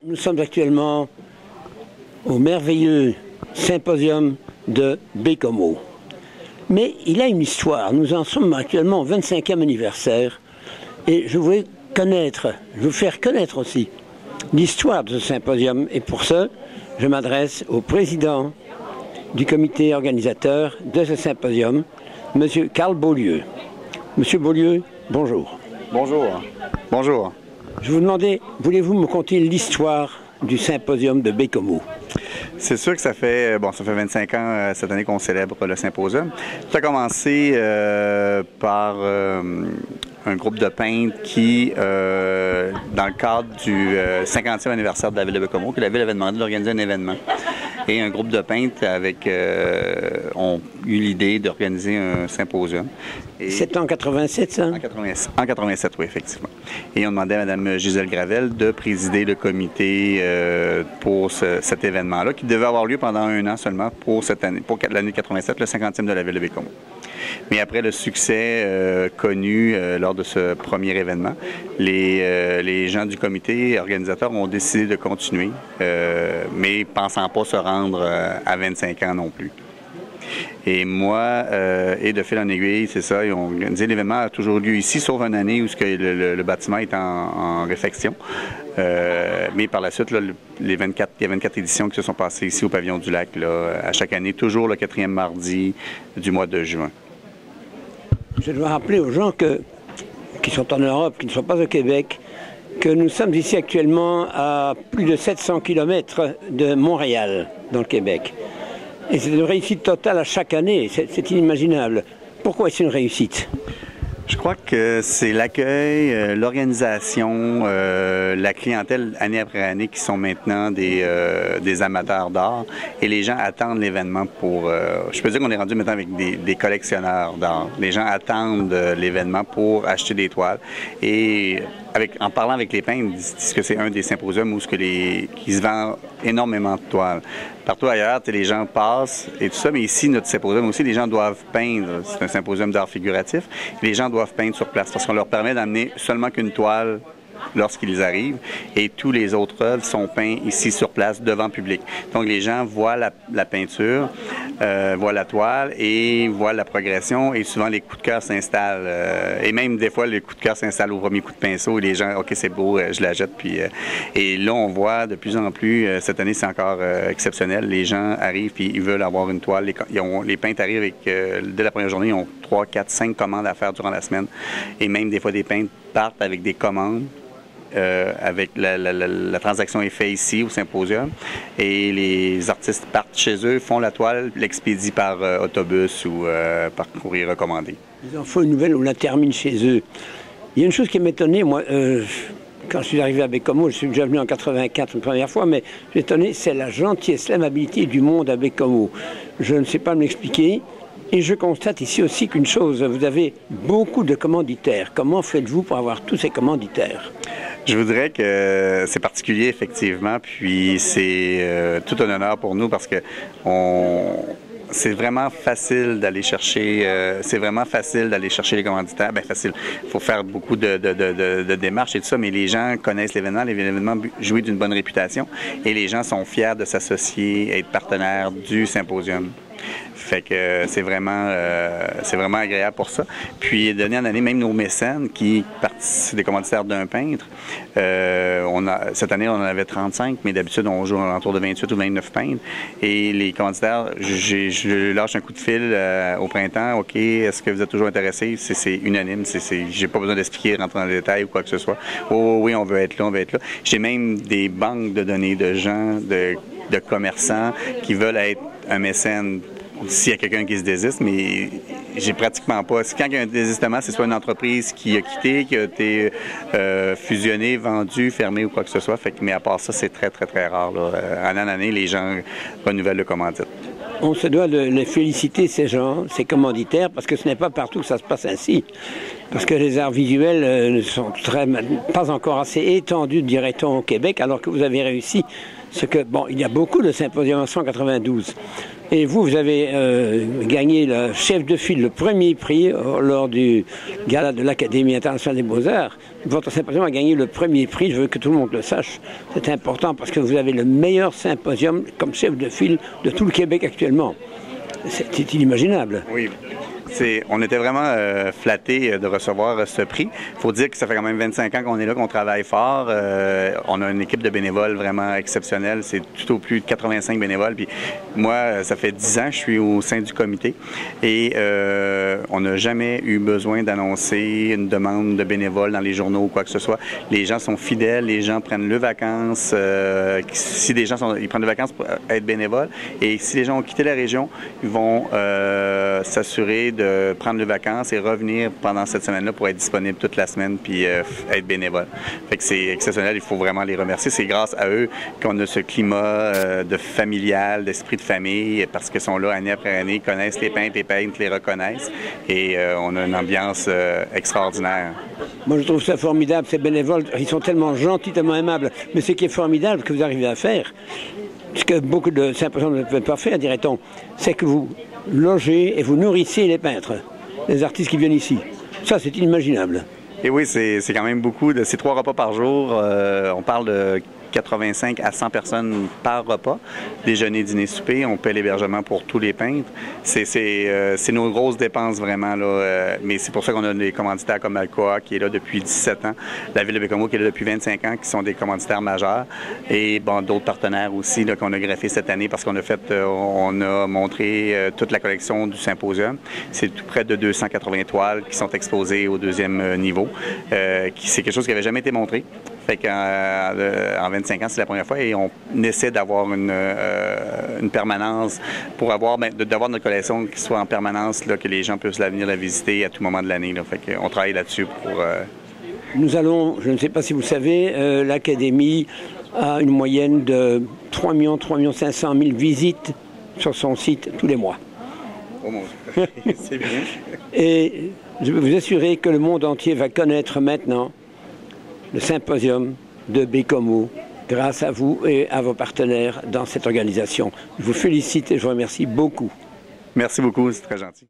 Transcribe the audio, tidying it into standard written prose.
Nous sommes actuellement au merveilleux symposium de Baie-Comeau. Mais il a une histoire. Nous en sommes actuellement au 25e anniversaire. Et je voulais vous faire connaître aussi l'histoire de ce symposium. Et pour ça, je m'adresse au président du comité organisateur de ce symposium, M. Carl Beaulieu. Monsieur Beaulieu, bonjour. Bonjour. Bonjour. Je vous demandais, voulez-vous me conter l'histoire du symposium de Baie-Comeau? C'est sûr que ça fait 25 ans cette année qu'on célèbre le symposium. Tout a commencé par un groupe de peintres qui, dans le cadre du 50e anniversaire de la ville de Baie-Comeau, que la ville avait demandé d'organiser un événement. Et un groupe de peintres ont eu l'idée d'organiser un symposium. C'est en 87, ça? En 87, oui, effectivement. Et on demandait à Mme Gisèle Gravel de présider le comité pour cet événement-là, qui devait avoir lieu pendant un an seulement pour l'année 87, le 50e de la ville de Baie-Comeau. Mais après le succès connu lors de ce premier événement, les gens du comité organisateur ont décidé de continuer, mais pensant pas se rendre à 25 ans non plus. Et moi, et de fil en aiguille, c'est ça, ils ont organisé l'événement a toujours lieu ici, sauf une année où le bâtiment est en réfection. Mais par la suite, là, il y a 24 éditions qui se sont passées ici au Pavillon du Lac, là, à chaque année, toujours le 4e mardi du mois de juin. Je dois rappeler aux gens qui sont en Europe, qui ne sont pas au Québec, que nous sommes ici actuellement à plus de 700 km de Montréal, dans le Québec. Et c'est une réussite totale à chaque année, c'est inimaginable. Pourquoi est-ce une réussite? Je crois que c'est l'accueil, l'organisation, la clientèle année après année qui sont maintenant des amateurs d'art et les gens attendent l'événement pour... je peux dire qu'on est rendu maintenant avec des collectionneurs d'art. Les gens attendent l'événement pour acheter des toiles et en parlant avec les peintres, ils disent que c'est un des symposiums où qui se vend énormément de toiles. Partout ailleurs, les gens passent et tout ça, mais ici, notre symposium aussi, les gens doivent peindre. C'est un symposium d'art figuratif. Les gens doivent peindre sur place parce qu'on leur permet d'amener seulement qu'une toile lorsqu'ils arrivent et tous les autres œuvres sont peints ici sur place devant public. Donc les gens voient la peinture, voient la toile et voient la progression et souvent les coups de cœur s'installent. Et même des fois, les coups de cœur s'installent au premier coup de pinceau et les gens, OK, c'est beau, je la jette. Et là, on voit de plus en plus, cette année, c'est encore exceptionnel. Les gens arrivent et ils veulent avoir une toile. Les peintres arrivent avec, dès la première journée, ils ont 3, 4, 5 commandes à faire durant la semaine. Et même des fois, des peintres partent avec des commandes. Avec la transaction est faite ici au symposium et les artistes partent chez eux, font la toile, l'expédient par autobus ou par courrier recommandé. Ils en font une nouvelle ou la terminent chez eux. Il y a une chose qui m'étonnait, moi, quand je suis arrivé à Baie-Comeau, je suis déjà venu en 84 une première fois, mais j'ai étonné, c'est la gentillesse, l'amabilité du monde à Baie-Comeau. Je ne sais pas me l'expliquer. Et je constate ici aussi qu'une chose, vous avez beaucoup de commanditaires. Comment faites-vous pour avoir tous ces commanditaires? Je voudrais que c'est particulier, effectivement, puis c'est tout un honneur pour nous parce que c'est vraiment facile d'aller chercher les commanditaires. Bien facile. Il faut faire beaucoup de démarches et tout ça, mais les gens connaissent l'événement jouit d'une bonne réputation et les gens sont fiers de s'associer et être partenaires du symposium. Fait que c'est vraiment agréable pour ça. Puis, d'année en année, même nos mécènes qui participent des commanditaires d'un peintre, cette année, on en avait 35, mais d'habitude, on joue autour de 28 ou 29 peintres. Et les commanditaires, je lâche un coup de fil au printemps. OK, est-ce que vous êtes toujours intéressés? C'est unanime. J'ai pas besoin d'expliquer, rentrer dans les détails ou quoi que ce soit. Oh, oui, on veut être là, on veut être là. J'ai même des banques de données de gens, de commerçants qui veulent être un mécène. S'il y a quelqu'un qui se désiste, mais j'ai pratiquement pas. Quand il y a un désistement, c'est soit une entreprise qui a quitté, qui a été fusionnée, vendue, fermée ou quoi que ce soit. Mais à part ça, c'est très, très, très rare. Année en année, les gens renouvellent le commandite. On se doit de les féliciter, ces gens, ces commanditaires, parce que ce n'est pas partout que ça se passe ainsi. Parce que les arts visuels ne sont pas encore assez étendus, dirait-on, au Québec, alors que vous avez réussi. Il y a beaucoup de symposiums en 192. Et vous avez gagné le chef de file, le premier prix lors du gala de l'Académie internationale des beaux-arts. Votre symposium a gagné le premier prix, je veux que tout le monde le sache. C'est important parce que vous avez le meilleur symposium comme chef de file de tout le Québec actuellement. C'est inimaginable. Oui. On était vraiment flattés de recevoir ce prix. Il faut dire que ça fait quand même 25 ans qu'on est là, qu'on travaille fort. On a une équipe de bénévoles vraiment exceptionnelle. C'est tout au plus de 85 bénévoles. Puis moi, ça fait 10 ans que je suis au sein du comité et on n'a jamais eu besoin d'annoncer une demande de bénévoles dans les journaux ou quoi que ce soit. Les gens sont fidèles, les gens prennent leurs vacances. Si des gens ils prennent des vacances pour être bénévoles et si les gens ont quitté la région, ils vont s'assurer de prendre les vacances et revenir pendant cette semaine-là pour être disponible toute la semaine puis être bénévole. Fait que c'est exceptionnel, il faut vraiment les remercier. C'est grâce à eux qu'on a ce climat de familial, d'esprit de famille, parce qu'ils sont là année après année, ils connaissent les peintres les reconnaissent et on a une ambiance extraordinaire. Moi, je trouve ça formidable, ces bénévoles, ils sont tellement gentils, tellement aimables. Mais ce qui est formidable que vous arrivez à faire, ce que beaucoup de symposiums ne peuvent pas faire, dirait-on, c'est que vous logez et vous nourrissez les peintres, les artistes qui viennent ici. Ça, c'est inimaginable. Et oui, c'est quand même beaucoup. C'est 3 repas par jour. On parle de 85 à 100 personnes par repas. Déjeuner, dîner, souper. On paie l'hébergement pour tous les peintres. C'est nos grosses dépenses vraiment, là. Mais c'est pour ça qu'on a des commanditaires comme Alcoa qui est là depuis 17 ans. La Ville de Baie-Comeau qui est là depuis 25 ans, qui sont des commanditaires majeurs. Et bon, d'autres partenaires aussi qu'on a greffés cette année parce qu'on a on a montré toute la collection du symposium. C'est tout près de 280 toiles qui sont exposées au 2e niveau. C'est quelque chose qui n'avait jamais été montré. Fait qu'en 25 ans, c'est la première fois et on essaie d'avoir une permanence pour d'avoir notre collection qui soit en permanence, là, que les gens puissent venir la visiter à tout moment de l'année. Fait qu'on travaille là-dessus pour... Nous allons, je ne sais pas si vous savez, l'Académie a une moyenne de 3 500 000 visites sur son site tous les mois. Oh mon Dieu, c'est bien. Et je peux vous assurer que le monde entier va connaître maintenant le symposium de Baie-Comeau grâce à vous et à vos partenaires dans cette organisation. Je vous félicite et je vous remercie beaucoup. Merci beaucoup, c'est très gentil.